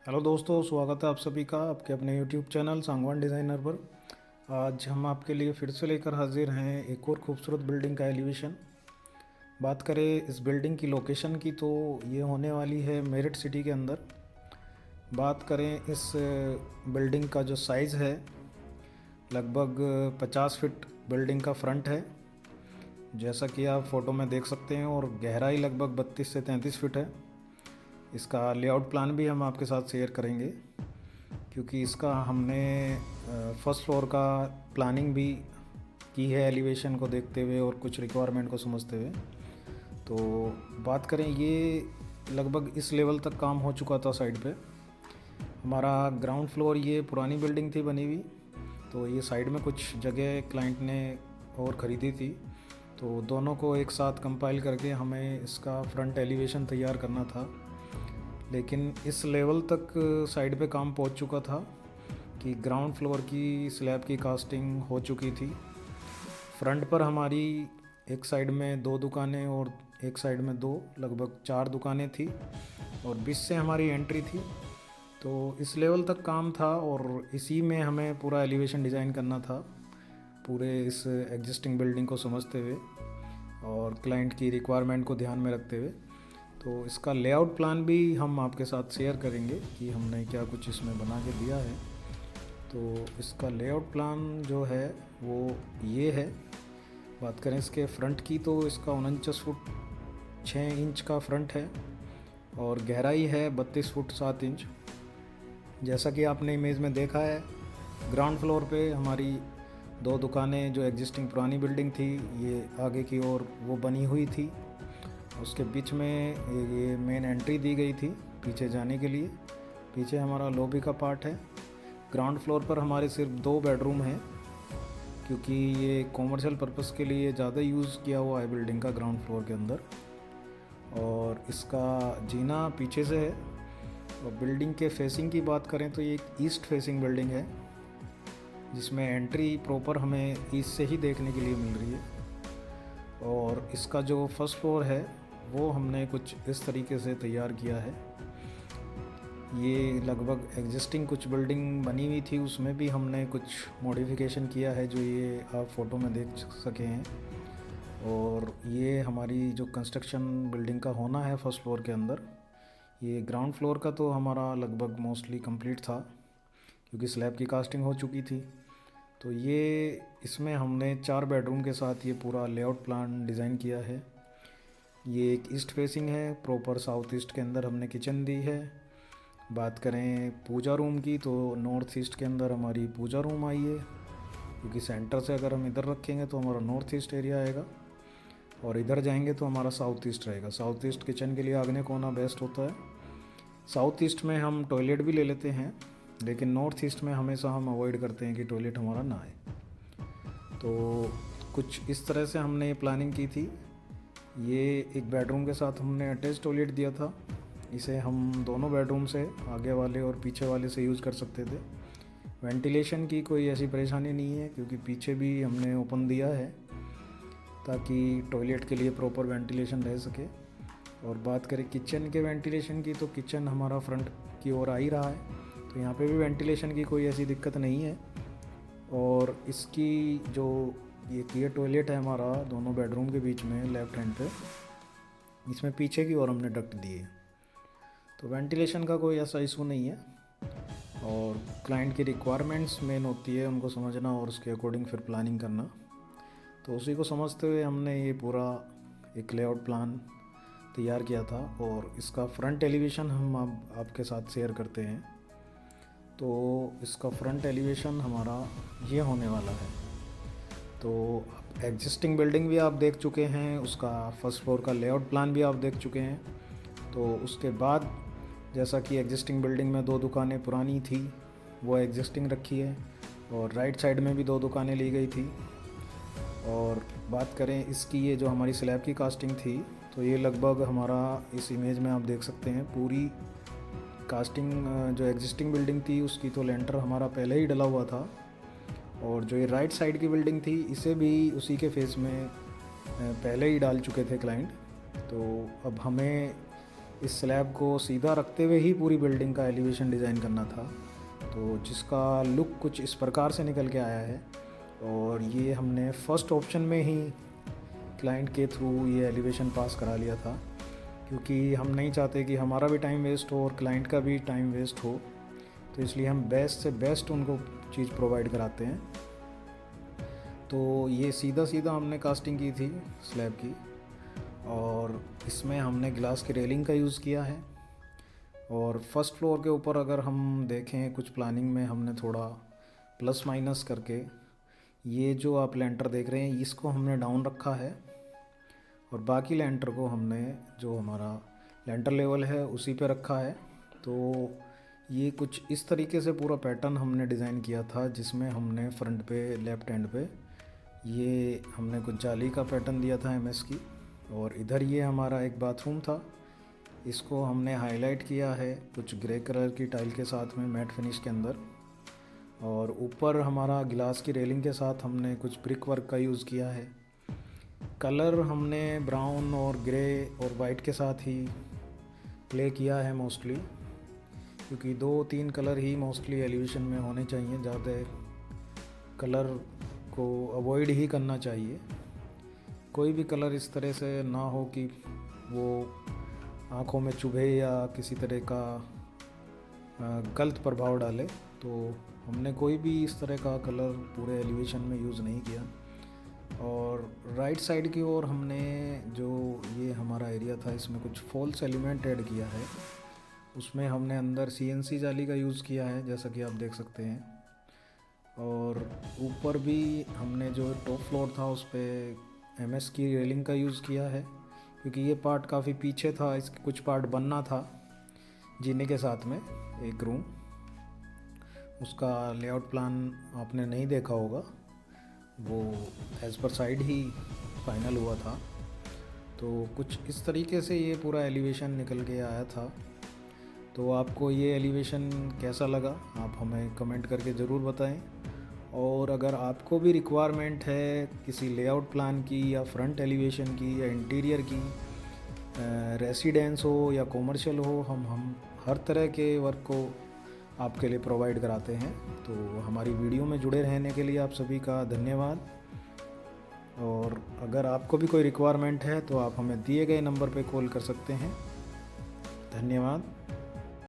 Hello दोस्तों, स्वागत है आप सभी का आपके अपने यूट्यूब चैनल सांगवान डिज़ाइनर पर। आज हम आपके लिए फिर से लेकर हाजिर हैं एक और खूबसूरत बिल्डिंग का एलिवेशन। बात करें इस बिल्डिंग की लोकेशन की तो ये होने वाली है मेरठ सिटी के अंदर। बात करें इस बिल्डिंग का जो साइज़ है, लगभग 50 फीट बिल्डिंग का फ्रंट है, जैसा कि आप फ़ोटो में देख सकते हैं, और गहराई लगभग 32 से 33 फीट है। इसका लेआउट प्लान भी हम आपके साथ शेयर करेंगे, क्योंकि इसका हमने फर्स्ट फ्लोर का प्लानिंग भी की है एलिवेशन को देखते हुए और कुछ रिक्वायरमेंट को समझते हुए। तो बात करें, ये लगभग इस लेवल तक काम हो चुका था साइड पे। हमारा ग्राउंड फ्लोर ये पुरानी बिल्डिंग थी बनी हुई, तो ये साइड में कुछ जगह क्लाइंट ने और ख़रीदी थी, तो दोनों को एक साथ कंपाइल करके हमें इसका फ्रंट एलिवेशन तैयार करना था। लेकिन इस लेवल तक साइड पे काम पहुंच चुका था कि ग्राउंड फ्लोर की स्लैब की कास्टिंग हो चुकी थी। फ्रंट पर हमारी एक साइड में 2 दुकानें और एक साइड में 2, लगभग 4 दुकानें थी, और 20 से हमारी एंट्री थी। तो इस लेवल तक काम था और इसी में हमें पूरा एलिवेशन डिज़ाइन करना था, पूरे इस एग्जिस्टिंग बिल्डिंग को समझते हुए और क्लाइंट की रिक्वायरमेंट को ध्यान में रखते हुए। तो इसका लेआउट प्लान भी हम आपके साथ शेयर करेंगे कि हमने क्या कुछ इसमें बना के दिया है। तो इसका लेआउट प्लान जो है वो ये है। बात करें इसके फ्रंट की तो इसका 49 फुट 6 इंच का फ्रंट है और गहराई है 32 फुट 7 इंच। जैसा कि आपने इमेज में देखा है, ग्राउंड फ्लोर पे हमारी 2 दुकानें जो एग्जिस्टिंग पुरानी बिल्डिंग थी, ये आगे की ओर वो बनी हुई थी। उसके बीच में ये मेन एंट्री दी गई थी पीछे जाने के लिए। पीछे हमारा लॉबी का पार्ट है। ग्राउंड फ्लोर पर हमारे सिर्फ 2 बेडरूम हैं, क्योंकि ये कॉमर्शियल पर्पस के लिए ज़्यादा यूज़ किया हुआ है बिल्डिंग का ग्राउंड फ्लोर के अंदर। और इसका जीना पीछे से है। और बिल्डिंग के फेसिंग की बात करें तो ये एक ईस्ट फेसिंग बिल्डिंग है, जिसमें एंट्री प्रॉपर हमें ईस्ट से ही देखने के लिए मिल रही है। और इसका जो फर्स्ट फ्लोर है वो हमने कुछ इस तरीके से तैयार किया है। ये लगभग एग्जिस्टिंग कुछ बिल्डिंग बनी हुई थी, उसमें भी हमने कुछ मॉडिफिकेशन किया है, जो ये आप फ़ोटो में देख सके हैं। और ये हमारी जो कंस्ट्रक्शन बिल्डिंग का होना है फर्स्ट फ्लोर के अंदर, ये ग्राउंड फ्लोर का तो हमारा लगभग मोस्टली कंप्लीट था, क्योंकि स्लैब की कास्टिंग हो चुकी थी। तो ये इसमें हमने 4 बेडरूम के साथ ये पूरा लेआउट प्लान डिज़ाइन किया है। ये एक ईस्ट फेसिंग है, प्रॉपर साउथ ईस्ट के अंदर हमने किचन दी है। बात करें पूजा रूम की तो नॉर्थ ईस्ट के अंदर हमारी पूजा रूम आई है, क्योंकि सेंटर से अगर हम इधर रखेंगे तो हमारा नॉर्थ ईस्ट एरिया आएगा, और इधर जाएंगे तो हमारा साउथ ईस्ट रहेगा। साउथ ईस्ट किचन के लिए आग्नेय कोना बेस्ट होता है। साउथ ईस्ट में हम टॉयलेट भी ले लेते हैं, लेकिन नॉर्थ ईस्ट में हमेशा हम अवॉइड करते हैं कि टॉयलेट हमारा ना आए। तो कुछ इस तरह से हमने ये प्लानिंग की थी। ये एक बेडरूम के साथ हमने अटैच टॉयलेट दिया था। इसे हम दोनों बेडरूम से, आगे वाले और पीछे वाले से यूज़ कर सकते थे। वेंटिलेशन की कोई ऐसी परेशानी नहीं है, क्योंकि पीछे भी हमने ओपन दिया है ताकि टॉयलेट के लिए प्रॉपर वेंटिलेशन रह सके। और बात करें किचन के वेंटिलेशन की तो किचन हमारा फ्रंट की ओर आ ही रहा है, तो यहाँ पे भी वेंटिलेशन की कोई ऐसी दिक्कत नहीं है। और इसकी जो ये टॉयलेट है हमारा दोनों बेडरूम के बीच में लेफ़्ट हैंड पे, इसमें पीछे की ओर हमने डक्ट दिए, तो वेंटिलेशन का कोई ऐसा इशू नहीं है। और क्लाइंट की रिक्वायरमेंट्स मेन होती है, उनको समझना और उसके अकॉर्डिंग फिर प्लानिंग करना। तो उसी को समझते हुए हमने ये पूरा एक लेआउट प्लान तैयार किया था, और इसका फ्रंट एलिवेशन हम आपके साथ शेयर करते हैं। तो इसका फ्रंट एलिवेशन हमारा ये होने वाला है। तो एग्जिस्टिंग बिल्डिंग भी आप देख चुके हैं, उसका फर्स्ट फ्लोर का लेआउट प्लान भी आप देख चुके हैं। तो उसके बाद जैसा कि एग्जिस्टिंग बिल्डिंग में 2 दुकानें पुरानी थी वो एग्जिस्टिंग रखी है, और राइट साइड में भी 2 दुकानें ली गई थी। और बात करें इसकी, ये जो हमारी स्लैब की कास्टिंग थी, तो ये लगभग हमारा इस इमेज में आप देख सकते हैं पूरी कास्टिंग जो एग्जिस्टिंग बिल्डिंग थी उसकी तो लेंटर हमारा पहले ही डला हुआ था। और जो ये राइट साइड की बिल्डिंग थी इसे भी उसी के फेस में पहले ही डाल चुके थे क्लाइंट। तो अब हमें इस स्लैब को सीधा रखते हुए ही पूरी बिल्डिंग का एलिवेशन डिज़ाइन करना था, तो जिसका लुक कुछ इस प्रकार से निकल के आया है। और ये हमने फर्स्ट ऑप्शन में ही क्लाइंट के थ्रू ये एलिवेशन पास करा लिया था, क्योंकि हम नहीं चाहते कि हमारा भी टाइम वेस्ट हो और क्लाइंट का भी टाइम वेस्ट हो, तो इसलिए हम बेस्ट से बेस्ट उनको चीज़ प्रोवाइड कराते हैं। तो ये सीधा सीधा हमने कास्टिंग की थी स्लैब की, और इसमें हमने ग्लास की रेलिंग का यूज़ किया है। और फर्स्ट फ्लोर के ऊपर अगर हम देखें कुछ प्लानिंग में हमने थोड़ा प्लस माइनस करके ये जो आप लेंटर देख रहे हैं इसको हमने डाउन रखा है, और बाकी लेंटर को हमने जो हमारा लेंटर लेवल है उसी पे रखा है। तो ये कुछ इस तरीके से पूरा पैटर्न हमने डिज़ाइन किया था, जिसमें हमने फ्रंट पे लेफ़्ट एंड पे ये हमने कुछ जाली का पैटर्न दिया था एमएस की, और इधर ये हमारा एक बाथरूम था, इसको हमने हाईलाइट किया है कुछ ग्रे कलर की टाइल के साथ में मैट फिनिश के अंदर। और ऊपर हमारा गिलास की रेलिंग के साथ हमने कुछ ब्रिक वर्क का यूज़ किया है। कलर हमने ब्राउन और ग्रे और वाइट के साथ ही प्ले किया है मोस्टली, क्योंकि 2-3 कलर ही मोस्टली एलिवेशन में होने चाहिए, ज़्यादा कलर को अवॉइड ही करना चाहिए। कोई भी कलर इस तरह से ना हो कि वो आँखों में चुभे या किसी तरह का गलत प्रभाव डाले, तो हमने कोई भी इस तरह का कलर पूरे एलिवेशन में यूज़ नहीं किया। और राइट साइड की ओर हमने जो ये हमारा एरिया था इसमें कुछ फॉल्स एलिमेंट ऐड किया है, उसमें हमने अंदर सीएनसी जाली का यूज़ किया है जैसा कि आप देख सकते हैं। और ऊपर भी हमने जो टॉप फ्लोर था उस पर एमएस की रेलिंग का यूज़ किया है, क्योंकि ये पार्ट काफ़ी पीछे था, इसके कुछ पार्ट बनना था जीने के साथ में एक रूम, उसका लेआउट प्लान आपने नहीं देखा होगा, वो एज़ पर साइड ही फाइनल हुआ था। तो कुछ इस तरीके से ये पूरा एलिवेशन निकल के आया था। तो आपको ये एलिवेशन कैसा लगा आप हमें कमेंट करके ज़रूर बताएं। और अगर आपको भी रिक्वायरमेंट है किसी लेआउट प्लान की या फ्रंट एलिवेशन की या इंटीरियर की, रेसिडेंस हो या कॉमर्शियल हो, हम हर तरह के वर्क को आपके लिए प्रोवाइड कराते हैं। तो हमारी वीडियो में जुड़े रहने के लिए आप सभी का धन्यवाद। और अगर आपको भी कोई रिक्वायरमेंट है तो आप हमें दिए गए नंबर पर कॉल कर सकते हैं। धन्यवाद।